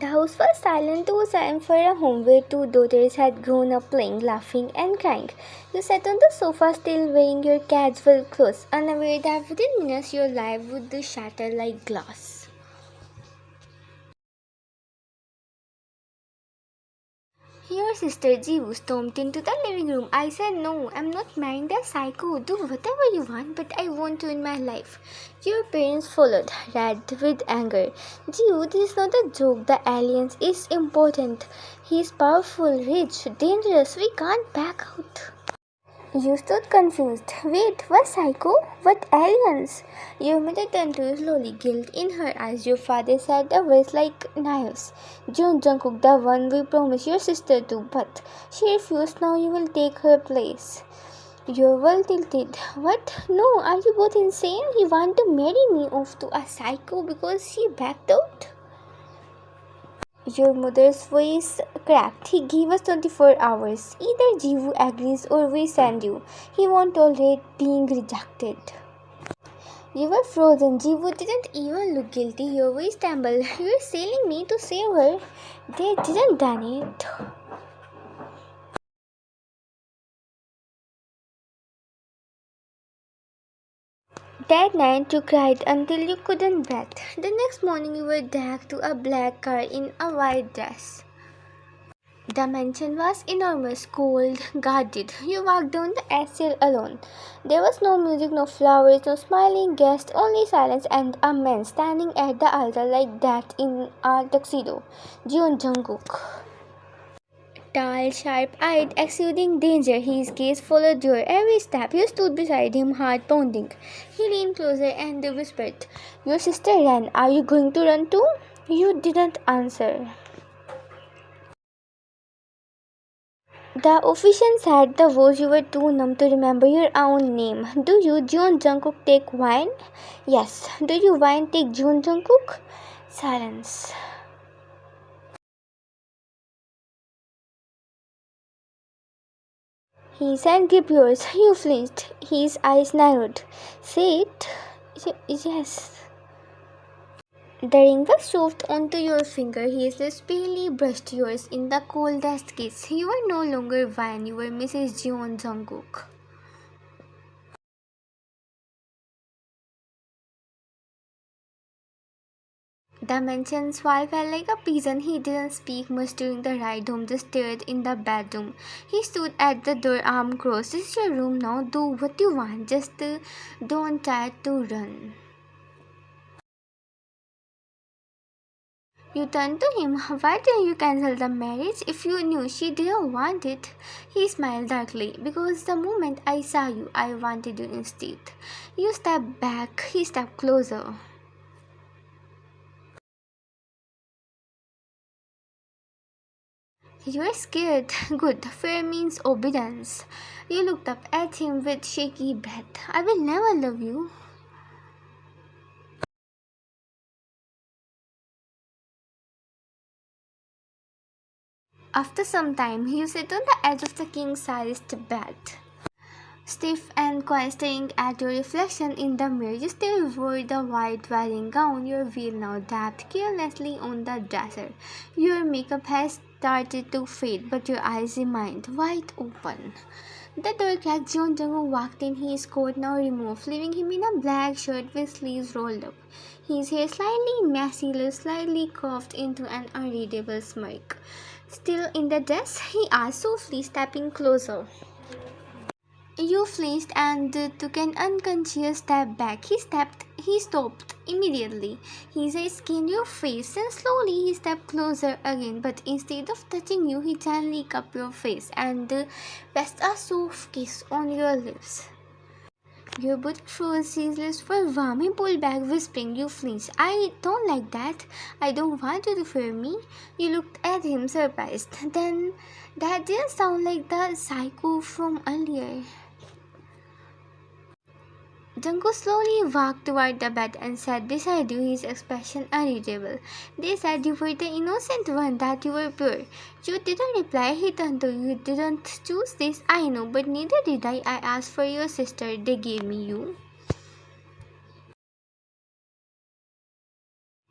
The house was silent. It was time for a home where two daughters had grown up playing, laughing, and crying. You sat on the sofa still wearing your casual clothes, unaware that within minutes your life would shatter like glass. Your sister Jeevu stormed into the living room. I said, "No, I'm not marrying that psycho. Do whatever you want, but I want you in my life." Your parents followed, red with anger. "Jeevu, this is not a joke. The alliance is important. He is powerful, rich, dangerous. We can't back out." You stood confused. "Wait, what psycho? What aliens?" Your mother turned to you slowly, guilt in her eyes. Your father said a voice like knives. "John Jungkook, the one we promised your sister to, but she refused. Now you will take her place." Your world tilted. "What? No, are you both insane? He wanted to marry me off to a psycho because she backed out?" Your mother's voice cracked. "He gave us 24 hours. Either Jeevu agrees or we send you. He won't tolerate being rejected." You were frozen. Jeevu didn't even look guilty. Your voice trembled. "You're selling me to save her." "They didn't done it." That night you cried until you couldn't breathe. The next morning you were dragged to a black car in a white dress. The mansion was enormous, cold, guarded. You walked down the aisle alone. There was no music, no flowers, no smiling guests, only silence and a man standing at the altar like that in a tuxedo. Jeon Jungkook. Tall, sharp-eyed, exuding danger, his gaze followed your every step. You stood beside him, heart pounding. He leaned closer and whispered, "Your sister ran. Are you going to run too?" You didn't answer. The officiant said the words. You were too numb to remember your own name. "Do you, Jeon Jungkook, take wine?" "Yes." "Do you wine take Jeon Jungkook?" Silence. He said, "Give yours." You flinched. His eyes narrowed. "Say it." Yes." The ring was shoved onto your finger. His lips palely brushed yours in the coldest kiss. You were no longer wine. You were Mrs. Jeon Jungkook. The mansion's wall felt like a prison. He didn't speak much during the ride home, just stared in the bedroom. He stood at the door, arm crossed. "This is your room now. Do what you want. Just don't try to run." You turned to him. "Why didn't you cancel the marriage if you knew she didn't want it?" He smiled darkly. "Because the moment I saw you, I wanted you instead." You stepped back. He stepped closer. "You're scared." "Good. Fear means obedience." You looked up at him with shaky breath. "I will never love you." After some time, you sat on the edge of the king-sized bed, stiff and quiet, staring at your reflection in the mirror. You still wore the white wedding gown, your veil now dabbed carelessly on the dresser. Your makeup has started to fade, but your eyes remained wide open. The door cracked. Jeon Jungkook walked in, his coat now removed, leaving him in a black shirt with sleeves rolled up. His hair slightly messy, lips slightly curved into an unreadable smirk. "Still in the dress?" he asked softly, stepping closer. You flinched and took an unconscious step back. He stopped immediately. His eyes scanned your face, and slowly he stepped closer again. But instead of touching you, he gently cupped your face and pressed a soft kiss on your lips. Your body froze, his lips were warm. He pulled back, whispering. You flinched. "I don't like that. I don't want you to fear me." You looked at him, surprised. "Then that didn't sound like the psycho from earlier." Jungkook slowly walked toward the bed and sat beside you, his expression unreadable. "They said you were the innocent one, that you were pure." You didn't reply. He turned to you. "You didn't choose this, I know, but neither did I. I asked for your sister. They gave me you."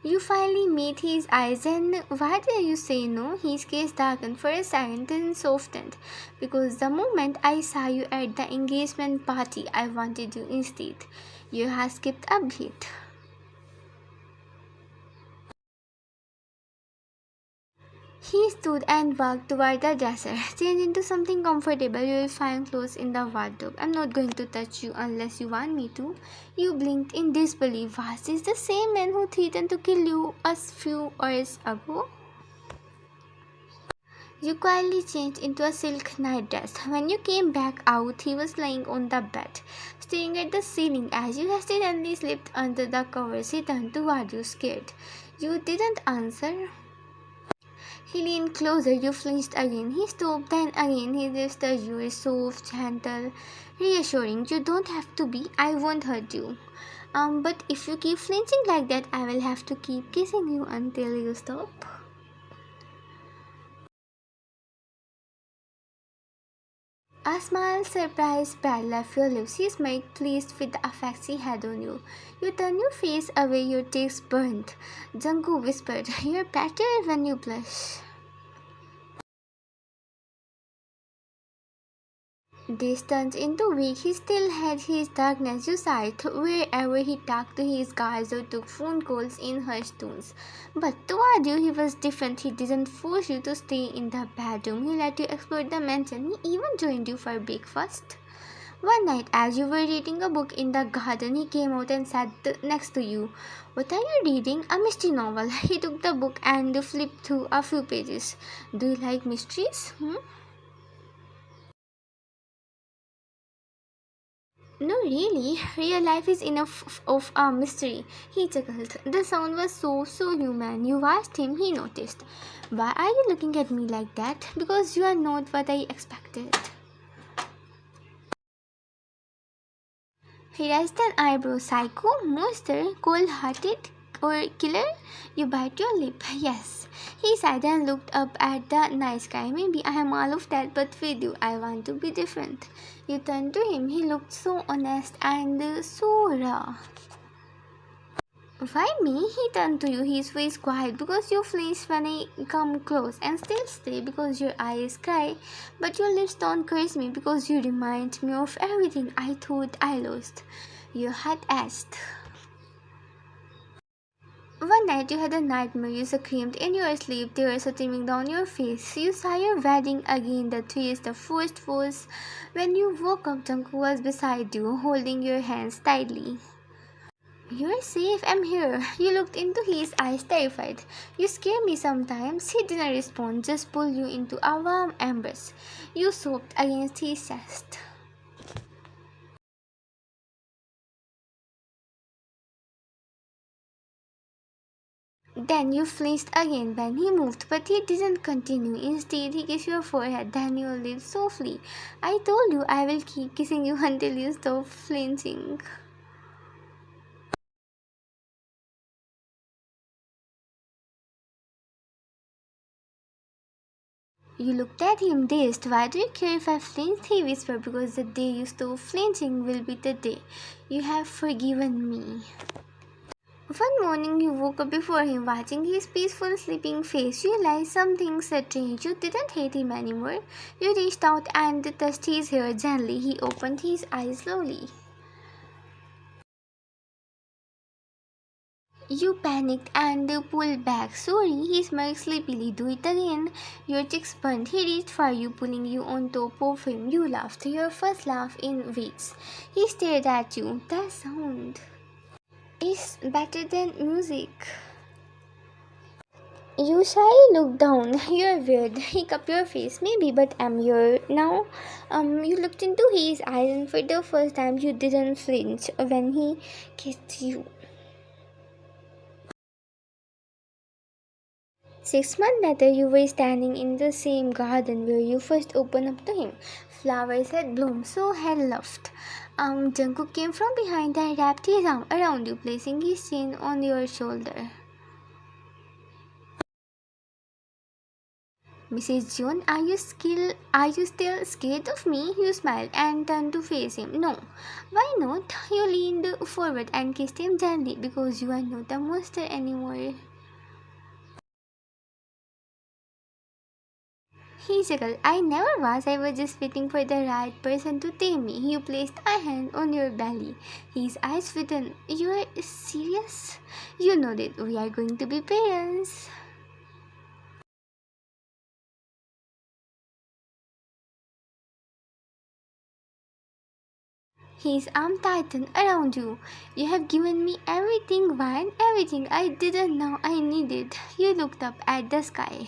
You finally meet his eyes, and why did you say no? His gaze darkened for a second, then softened. Because the moment I saw you at the engagement party, I wanted you instead. You had skipped a beat. He stood and walked toward the dresser. Change into something comfortable. You will find clothes in the wardrobe. I'm not going to touch you unless you want me to. You blinked in disbelief. Was this the same man who threatened to kill you a few hours ago? You quietly changed into a silk nightdress. When you came back out, he was lying on the bed, staring at the ceiling. As you hesitantly slipped under the covers, he turned toward you, scared. You didn't answer. He leaned closer, you flinched again. He stooped, then again he whispered you were soft, gentle, reassuring. You don't have to be, I won't hurt you. But if you keep flinching like that, I will have to keep kissing you until you stop. A smile, surprise, pride left your lips. He smiled, pleased with the effects he had on you. You turned your face away, your cheeks burnt. Jungkook whispered, you're better when you blush. This turned into week. He still had his darkness. You saw it wherever he talked to his guys or took phone calls in hushed tones. But toward you, he was different. He didn't force you to stay in the bedroom. He let you explore the mansion. He even joined you for breakfast. One night, as you were reading a book in the garden, he came out and sat next to you. What are you reading? A mystery novel. He took the book and flipped through a few pages. Do you like mysteries? No, really. Real life is enough of a mystery. He chuckled. The sound was so human. You asked him, he noticed. Why are you looking at me like that? Because you are not what I expected. He raised an eyebrow. Psycho? Monster? Cold-hearted? Or killer? You bite your lip. Yes. He sighed and looked up at the night sky. Maybe I am all of that, but with you, I want to be different. You turned to him. He looked so honest and so raw. Why me? He turned to you, his face quiet, because you flinch when I come close, and still stay because your eyes cry, but your lips don't curse me because you remind me of everything I thought I lost. You had asked. One night you had a nightmare. You screamed in your sleep, tears streaming down your face. You saw your wedding again, the trees, the first was when you woke up. Jungkook was beside you, holding your hands tightly. You're safe, I'm here. You looked into his eyes, terrified. You scare me sometimes. He didn't respond, just pulled you into a warm embrace. You sobbed against his chest. Then you flinched again when he moved, but he didn't continue. Instead, he kissed your forehead, then your lips softly. I told you I will keep kissing you until you stop flinching. You looked at him dazed. Why do you care if I flinch? He whispered, because the day you stop flinching will be the day you have forgiven me. One morning you woke up before him, watching his peaceful sleeping face. You realized something strange. You didn't hate him anymore. You reached out and touched his hair gently. He opened his eyes slowly. You panicked and pulled back. Sorry, he smiled sleepily. Do it again. Your cheeks burned. He reached for you, pulling you on top of him. You laughed, your first laugh in weeks. He stared at you. The sound is better than music. You shyly looked down. You're weird. He cupped your face. Maybe, but I'm here now. You looked into his eyes, and for the first time, you didn't flinch when he kissed you. 6 months later, you were standing in the same garden where you first opened up to him. Flowers had bloomed, so had laughed. Jungkook came from behind and wrapped his arm around you, placing his chin on your shoulder. Mrs. John, are you still scared of me? You smiled and turned to face him. No. Why not? You leaned forward and kissed him gently because you are not a monster anymore. He chuckled. I never was. I was just waiting for the right person to tame me. He placed a hand on your belly. His eyes widened. You are serious? You nodded. We are going to be parents. His arm tightened around you. You have given me everything, Vine, everything I didn't know I needed. You looked up at the sky.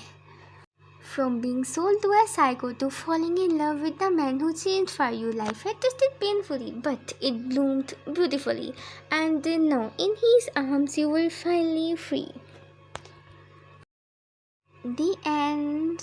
From being sold to a psycho to falling in love with the man who changed for you, life had tested painfully, but it bloomed beautifully. And now, in his arms, you were finally free. The end.